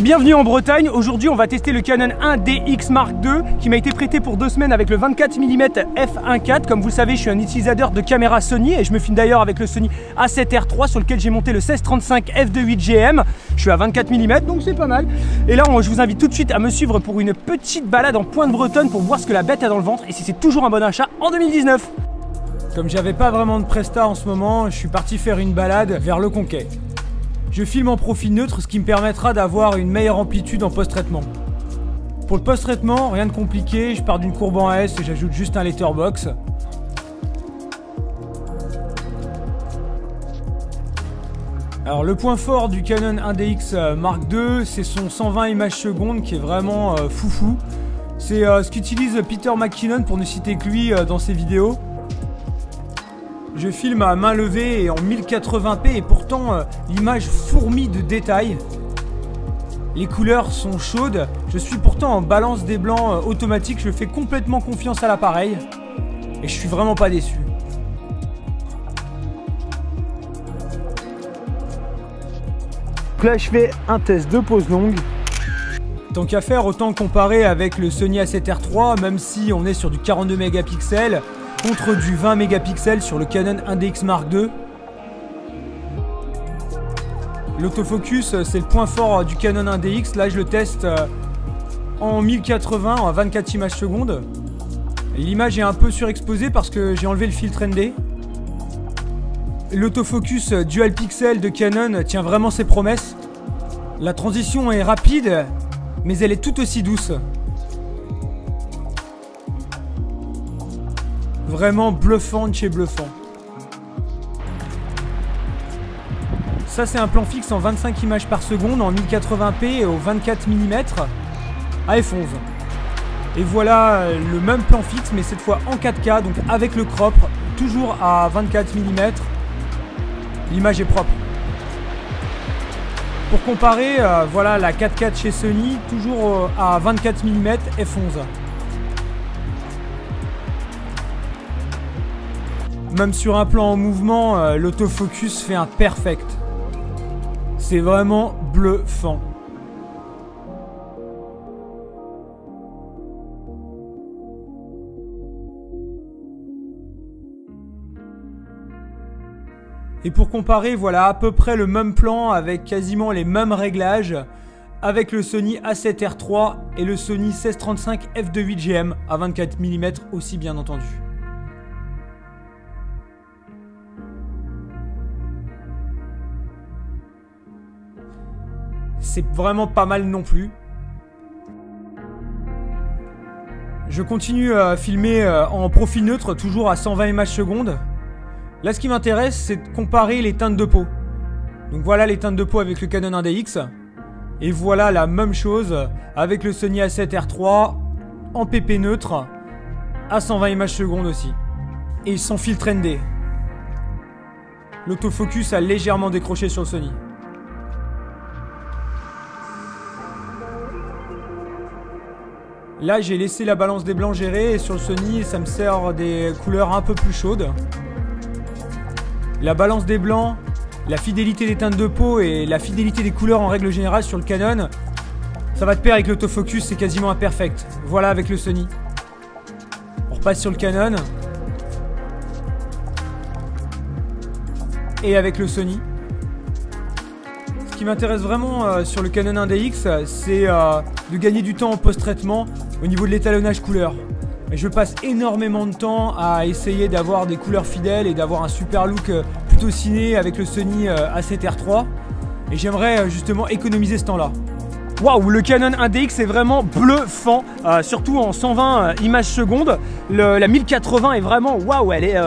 Bienvenue en Bretagne. Aujourd'hui on va tester le Canon 1DX Mark II qui m'a été prêté pour 2 semaines avec le 24 mm f1.4. Comme vous le savez, je suis un utilisateur de caméra Sony et je me filme d'ailleurs avec le Sony A7R III sur lequel j'ai monté le 16-35 f2.8 GM. Je suis à 24 mm donc c'est pas mal. Et là je vous invite tout de suite à me suivre pour une petite balade en pointe bretonne pour voir ce que la bête a dans le ventre et si c'est toujours un bon achat en 2019. Comme j'avais pas vraiment de presta en ce moment, je suis parti faire une balade vers le Conquet. Je filme en profil neutre, ce qui me permettra d'avoir une meilleure amplitude en post-traitement. Pour le post-traitement, rien de compliqué, je pars d'une courbe en S et j'ajoute juste un letterbox. Alors le point fort du Canon 1DX Mark II, c'est son 120 images secondes qui est vraiment foufou. C'est ce qu'utilise Peter McKinnon pour ne citer que lui dans ses vidéos. Je filme à main levée et en 1080p et pourtant l'image fourmille de détails. Les couleurs sont chaudes, je suis pourtant en balance des blancs automatique, je fais complètement confiance à l'appareil et je suis vraiment pas déçu. Donc là je fais un test de pose longue. Tant qu'à faire, autant comparer avec le Sony A7R III, même si on est sur du 42 mégapixels. Contre du 20 mégapixels sur le Canon 1DX Mark II. L'autofocus, c'est le point fort du Canon 1DX. Là, je le teste en 1080, en 24 images secondes. L'image est un peu surexposée parce que j'ai enlevé le filtre ND. L'autofocus dual pixel de Canon tient vraiment ses promesses. La transition est rapide, mais elle est tout aussi douce. Vraiment bluffant de chez bluffant. Ça c'est un plan fixe en 25 images par seconde en 1080p et au 24 mm à f11. Et voilà le même plan fixe mais cette fois en 4K, donc avec le crop, toujours à 24 mm. L'image est propre. Pour comparer, voilà la 4K chez Sony, toujours à 24 mm f11. Même sur un plan en mouvement, l'autofocus fait un perfect. C'est vraiment bluffant. Et pour comparer, voilà à peu près le même plan avec quasiment les mêmes réglages avec le Sony A7R III et le Sony 16-35 f2.8 GM à 24 mm aussi bien entendu. C'est vraiment pas mal non plus. Je continue à filmer en profil neutre, toujours à 120 images secondes. Là, ce qui m'intéresse, c'est de comparer les teintes de peau. Donc voilà les teintes de peau avec le Canon 1DX. Et voilà la même chose avec le Sony A7R III en PP neutre à 120 images secondes aussi. Et sans filtre ND. L'autofocus a légèrement décroché sur le Sony. Là j'ai laissé la balance des blancs gérer et sur le Sony ça me sert des couleurs un peu plus chaudes. La balance des blancs, la fidélité des teintes de peau et la fidélité des couleurs en règle générale sur le Canon, ça va de pair avec l'autofocus, c'est quasiment imperfect. Voilà avec le Sony. On repasse sur le Canon. Et avec le Sony. Ce qui m'intéresse vraiment sur le Canon 1DX, c'est de gagner du temps en post-traitement au niveau de l'étalonnage couleur. Je passe énormément de temps à essayer d'avoir des couleurs fidèles et d'avoir un super look plutôt ciné avec le Sony A7R III. Et j'aimerais justement économiser ce temps-là. Waouh, le Canon 1DX est vraiment bluffant, surtout en 120 images secondes. La 1080 est vraiment waouh, elle est...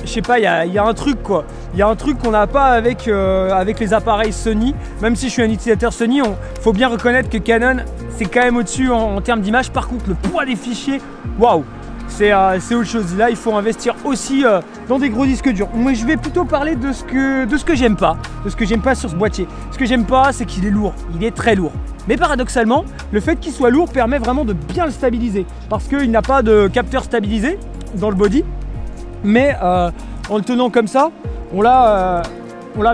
je sais pas, il y a un truc quoi. Il y a un truc qu'on n'a pas avec les appareils Sony. Même si je suis un utilisateur Sony, faut bien reconnaître que Canon, c'est quand même au-dessus en termes d'image. Par contre, le poids des fichiers, waouh, c'est autre chose. Là, il faut investir aussi dans des gros disques durs. Moi, je vais plutôt parler de ce que j'aime pas. De ce que j'aime pas sur ce boîtier. Ce que j'aime pas, c'est qu'il est lourd. Il est très lourd. Mais paradoxalement, le fait qu'il soit lourd permet vraiment de bien le stabiliser. Parce qu'il n'a pas de capteur stabilisé dans le body. Mais en le tenant comme ça, on l'a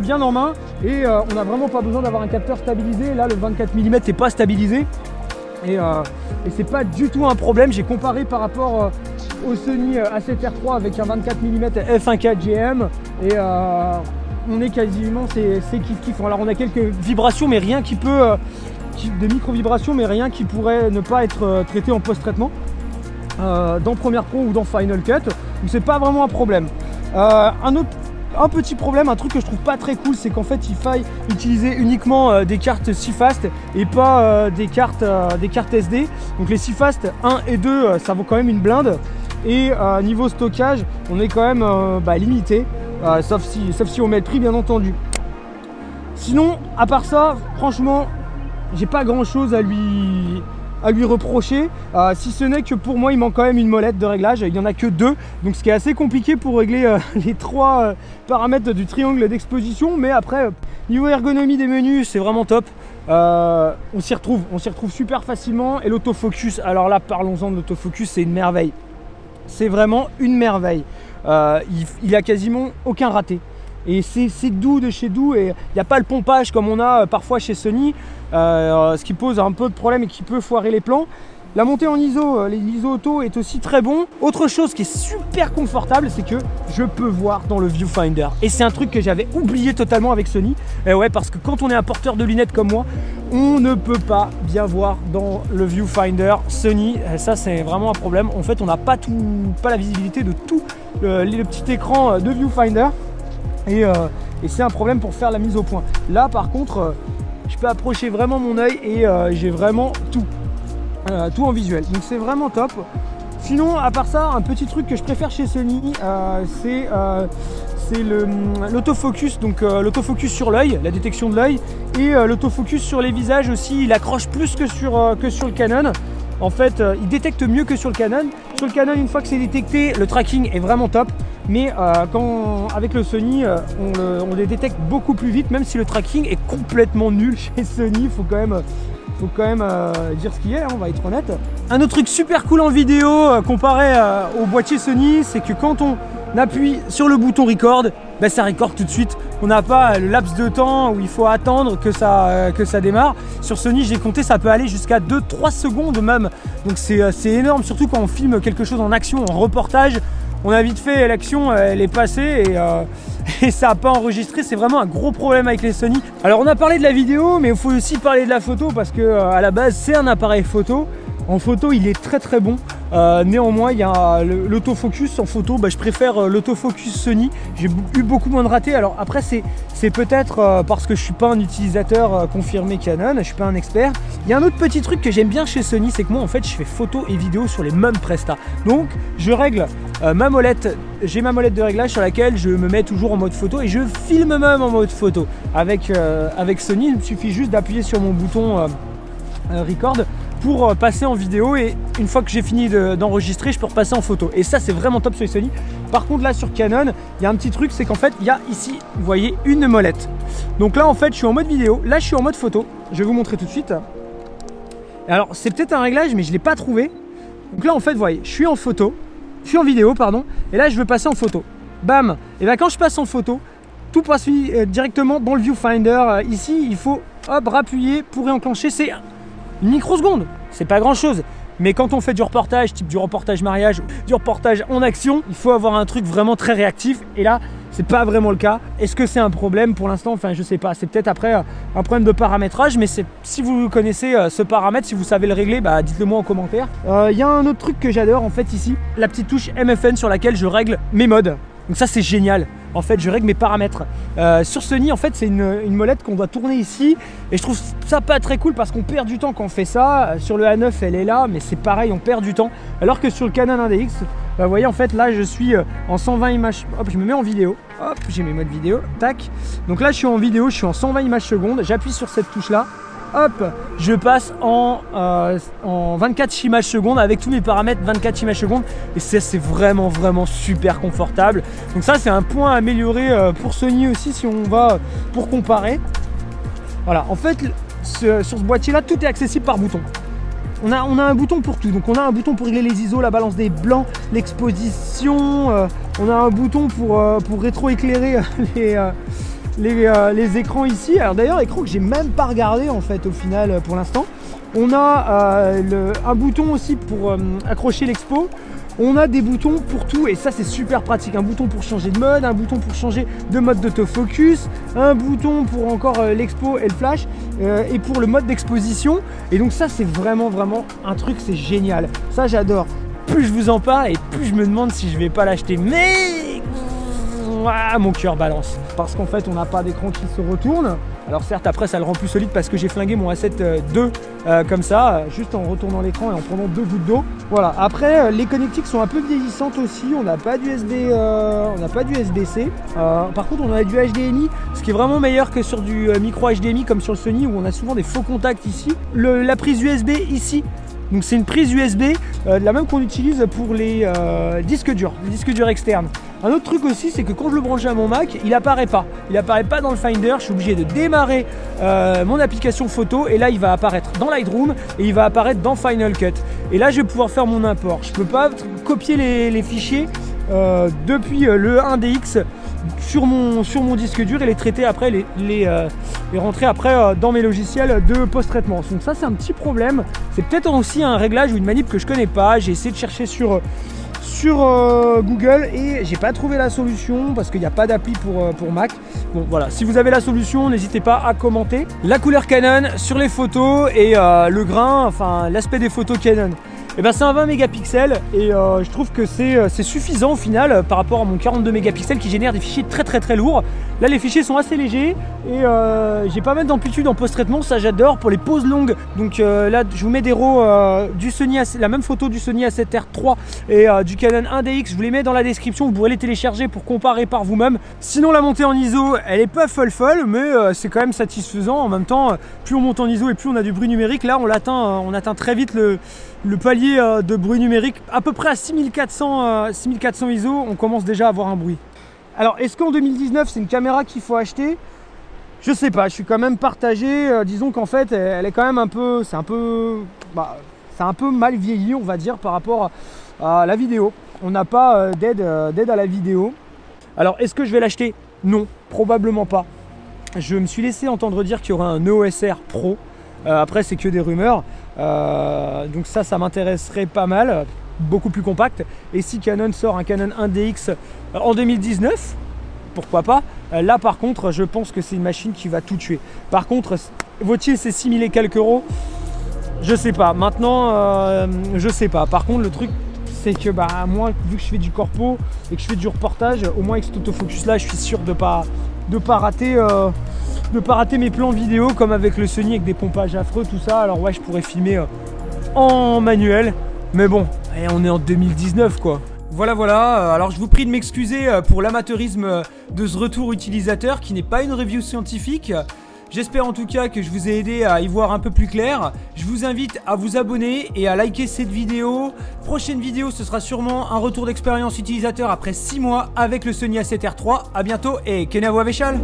bien en main et on n'a vraiment pas besoin d'avoir un capteur stabilisé. Là le 24 mm n'est pas stabilisé et c'est pas du tout un problème. J'ai comparé par rapport au Sony A7R3 avec un 24 mm f1.4 GM et on est quasiment, c'est kiff. Alors on a quelques vibrations mais rien qui peut, de micro-vibrations mais rien qui pourrait ne pas être traité en post-traitement dans Premiere Pro ou dans Final Cut, donc c'est pas vraiment un problème. Un petit problème, un truc que je trouve pas très cool, c'est qu'en fait il faille utiliser uniquement des cartes CFast et pas des cartes SD. Donc les CFast 1 et 2 ça vaut quand même une blinde et niveau stockage on est quand même limité, sauf si on met le prix bien entendu. Sinon à part ça franchement j'ai pas grand chose à lui reprocher, si ce n'est que pour moi il manque quand même une molette de réglage. Il n'y en a que 2, donc ce qui est assez compliqué pour régler les 3 paramètres du triangle d'exposition, mais après niveau ergonomie des menus c'est vraiment top. On s'y retrouve super facilement. Et l'autofocus, alors là parlons-en de l'autofocus, c'est une merveille, c'est vraiment une merveille. Il a quasiment aucun raté et c'est doux de chez doux, et il n'y a pas le pompage comme on a parfois chez Sony, ce qui pose un peu de problème et qui peut foirer les plans. La montée en ISO, l'ISO auto est aussi très bon. Autre chose qui est super confortable, c'est que je peux voir dans le viewfinder, et c'est un truc que j'avais oublié totalement avec Sony. Et ouais, parce que quand on est un porteur de lunettes comme moi, on ne peut pas bien voir dans le viewfinder Sony. Ça c'est vraiment un problème. En fait on n'a pas la visibilité de tout le petit écran de viewfinder, et c'est un problème pour faire la mise au point. Là par contre je peux approcher vraiment mon œil et j'ai vraiment tout en visuel, donc c'est vraiment top. Sinon à part ça, un petit truc que je préfère chez Sony, c'est l'autofocus, donc l'autofocus sur l'œil, la détection de l'œil, et l'autofocus sur les visages aussi. Il accroche plus que sur le Canon. En fait il détecte mieux que sur le Canon. Sur le Canon, une fois que c'est détecté, le tracking est vraiment top, mais avec le Sony on les détecte beaucoup plus vite, même si le tracking est complètement nul chez Sony. Il faut quand même dire ce qu'il y a, on va être honnête. Un autre truc super cool en vidéo comparé au boîtier Sony, c'est que quand on appuie sur le bouton record, ça record tout de suite. On n'a pas le laps de temps où il faut attendre que ça démarre. Sur Sony, j'ai compté, ça peut aller jusqu'à 2-3 secondes même. Donc c'est énorme, surtout quand on filme quelque chose en action, en reportage. On a vite fait l'action, elle est passée et ça n'a pas enregistré. C'est vraiment un gros problème avec les Sony. Alors on a parlé de la vidéo, mais il faut aussi parler de la photo, parce que à la base c'est un appareil photo. En photo il est très bon. Néanmoins il y a l'autofocus en photo, je préfère l'autofocus Sony. J'ai eu beaucoup moins de ratés. Alors après c'est peut-être parce que je suis pas un utilisateur confirmé Canon, je suis pas un expert. Il y a un autre petit truc que j'aime bien chez Sony, c'est que moi en fait je fais photo et vidéo sur les mêmes prestats. Donc je règle ma molette, j'ai ma molette de réglage sur laquelle je me mets toujours en mode photo, et je filme même en mode photo. Avec Sony, il me suffit juste d'appuyer sur mon bouton record pour passer en vidéo, et une fois que j'ai fini d'enregistrer, je peux repasser en photo. Et ça c'est vraiment top sur les Sony. Par contre là sur Canon, il y a un petit truc, c'est qu'en fait il y a ici, vous voyez, une molette. Donc là en fait je suis en mode vidéo, là je suis en mode photo. Je vais vous montrer tout de suite. Alors c'est peut-être un réglage mais je ne l'ai pas trouvé. Donc là en fait vous voyez, je suis en photo, je suis en vidéo pardon, et là je veux passer en photo. Bam. Et bien quand je passe en photo, tout passe directement dans le viewfinder. Ici il faut hop rappuyer pour réenclencher. C'est une microseconde, c'est pas grand chose, mais quand on fait du reportage, type du reportage mariage, du reportage en action, il faut avoir un truc vraiment très réactif, et là c'est pas vraiment le cas. Est-ce que c'est un problème pour l'instant? Enfin je sais pas, c'est peut-être après un problème de paramétrage, mais si vous connaissez ce paramètre, si vous savez le régler, dites-le moi en commentaire. Il y a un autre truc que j'adore en fait ici, la petite touche MFN sur laquelle je règle mes modes. Donc ça c'est génial. En fait je règle mes paramètres. Sur Sony en fait c'est une molette qu'on doit tourner ici, et je trouve ça pas très cool parce qu'on perd du temps quand on fait ça. Sur le A9 elle est là, mais c'est pareil, on perd du temps. Alors que sur le Canon 1DX, vous voyez en fait là je suis en 120 images. Hop, je me mets en vidéo. Hop, j'ai mes modes vidéo. Tac. Donc là je suis en vidéo, je suis en 120 images secondes. J'appuie sur cette touche là. Hop, je passe en 24 images secondes avec tous mes paramètres 24 images secondes, et c'est vraiment super confortable. Donc ça c'est un point à améliorer pour Sony aussi si on va pour comparer. Voilà, en fait sur ce boîtier là tout est accessible par bouton. On a un bouton pour tout, donc on a un bouton pour régler les ISO, la balance des blancs, l'exposition, on a un bouton pour rétroéclairer les écrans ici. Alors d'ailleurs, écran que j'ai même pas regardé en fait au final pour l'instant. On a un bouton aussi pour accrocher l'expo. On a des boutons pour tout et ça c'est super pratique. Un bouton pour changer de mode, un bouton pour changer de mode d'autofocus, un bouton pour encore l'expo et le flash et pour le mode d'exposition. Et donc ça c'est vraiment un truc, c'est génial. Ça j'adore. Plus je vous en parle et plus je me demande si je vais pas l'acheter. Mais mon cœur balance. Parce qu'en fait on n'a pas d'écran qui se retourne. Alors certes après ça le rend plus solide parce que j'ai flingué mon A7 II comme ça, juste en retournant l'écran et en prenant 2 gouttes d'eau. Voilà, après les connectiques sont un peu vieillissantes aussi, on n'a pas d'USB, on n'a pas d'USB-C. Par contre on a du HDMI, ce qui est vraiment meilleur que sur du micro HDMI comme sur le Sony où on a souvent des faux contacts ici. La prise USB ici. Donc c'est une prise USB, la même qu'on utilise pour les disques durs externes. Un autre truc aussi, c'est que quand je le branche à mon Mac, il apparaît pas. Il apparaît pas dans le Finder, je suis obligé de démarrer mon application photo et là il va apparaître dans Lightroom et il va apparaître dans Final Cut. Et là je vais pouvoir faire mon import. Je peux pas copier les fichiers depuis le 1DX sur mon disque dur et les traiter après, les rentrer après dans mes logiciels de post-traitement. Donc ça c'est un petit problème. C'est peut-être aussi un réglage ou une manip que je connais pas. J'ai essayé de chercher sur Google et j'ai pas trouvé la solution parce qu'il n'y a pas d'appli pour Mac. Bon voilà, si vous avez la solution, n'hésitez pas à commenter. La couleur Canon sur les photos et le grain, enfin l'aspect des photos Canon. Et ben c'est un 20 mégapixels et je trouve que c'est suffisant au final par rapport à mon 42 mégapixels qui génère des fichiers très lourds. Là les fichiers sont assez légers et j'ai pas mal d'amplitude en post-traitement, ça j'adore pour les pauses longues. Donc là je vous mets des RAW du Sony, la même photo du Sony A7R III et du Canon 1DX, je vous les mets dans la description, vous pourrez les télécharger pour comparer par vous-même. Sinon la montée en ISO elle est pas folle mais c'est quand même satisfaisant. En même temps plus on monte en ISO et plus on a du bruit numérique. Là on atteint très vite le palier de bruit numérique à peu près à 6400 ISO, on commence déjà à avoir un bruit. Alors est-ce qu'en 2019 c'est une caméra qu'il faut acheter? Je sais pas, je suis quand même partagé. Disons qu'en fait elle est quand même c'est un peu mal vieilli on va dire par rapport à la vidéo. On n'a pas d'aide à la vidéo. Alors est-ce que je vais l'acheter? Non, probablement pas. Je me suis laissé entendre dire qu'il y aura un EOS R Pro. Après c'est que des rumeurs. Donc ça m'intéresserait pas mal, beaucoup plus compact. Et si Canon sort un Canon 1DX en 2019, pourquoi pas. Là par contre je pense que c'est une machine qui va tout tuer. Par contre vaut-il ces 6000 et quelques euros? Je sais pas, maintenant je sais pas. Par contre le truc c'est que moi vu que je fais du corpo et que je fais du reportage, au moins avec cet autofocus là je suis sûr de pas rater mes plans vidéo comme avec le Sony avec des pompages affreux tout ça. Alors ouais je pourrais filmer en manuel mais bon on est en 2019 quoi. Voilà, alors je vous prie de m'excuser pour l'amateurisme de ce retour utilisateur qui n'est pas une review scientifique. J'espère en tout cas que je vous ai aidé à y voir un peu plus clair. Je vous invite à vous abonner et à liker cette vidéo. Prochaine vidéo, ce sera sûrement un retour d'expérience utilisateur après 6 mois avec le Sony A7R III. A bientôt et Kenavo Avechal.